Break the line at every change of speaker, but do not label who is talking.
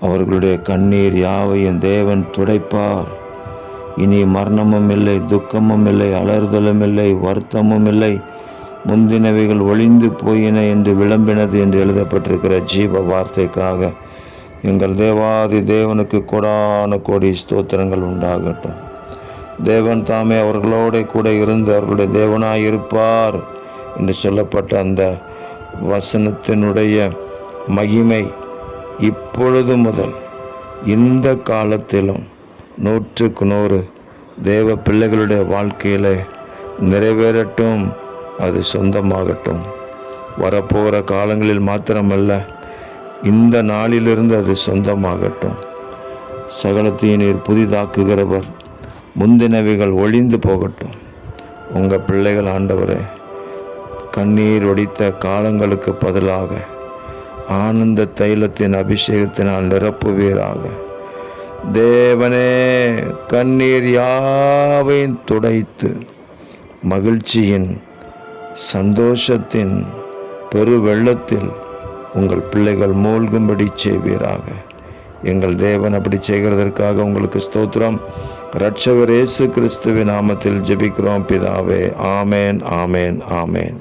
அவர்களுடைய கண்ணீர் யாவையும் தேவன் துடைப்பார். இனி மரணமும் இல்லை, துக்கமும் இல்லை, அலறுதலும் இல்லை, வருத்தமும் இல்லை, முந்தினவைகள் ஒளிந்து போயின என்று விளம்பினது என்று எழுதப்பட்டிருக்கிற ஜீவ வார்த்தைக்காக எங்கள் தேவாதி தேவனுக்கு கோடான கோடி ஸ்தோத்திரங்கள் உண்டாகட்டும். தேவன் தாமே அவர்களோட கூட இருந்து அவர்களுடைய தேவனாய் இருப்பார் என்று சொல்லப்பட்ட அந்த வசனத்தினுடைய மகிமை இப்பொழுது முதல் இந்த காலத்திலும் 100% தேவ பிள்ளைகளுடைய வாழ்க்கையில் நிறைவேறட்டும். அது சொந்தமாகட்டும். வரப்போகிற காலங்களில் மாத்திரமல்ல, இந்த நாளிலிருந்து அது சொந்தமாகட்டும். சகலத்தையும் நீர் புதிதாக்குகிறவர், முந்தினவைகள் ஒளிந்து போகட்டும். உங்கள் பிள்ளைகள் ஆண்டவரே, கண்ணீர் ஒடித்த காலங்களுக்கு பதிலாக ஆனந்த தைலத்தின் அபிஷேகத்தினால் நிரப்புவீராக. தேவனே, கண்ணீர் யாவையும் துடைத்து மகிழ்ச்சியின் சந்தோஷத்தின் பெரு வெள்ளத்தில் உங்கள் பிள்ளைகள் மூழ்கும்படி செய்வீராக. எங்கள் தேவன் அப்படி செய்கிறதற்காக உங்களுக்கு ஸ்தோத்திரம். இரட்சகர் இயேசு கிறிஸ்துவின் நாமத்தில் ஜெபிக்கிறோம் பிதாவே. ஆமேன், ஆமேன், ஆமேன்.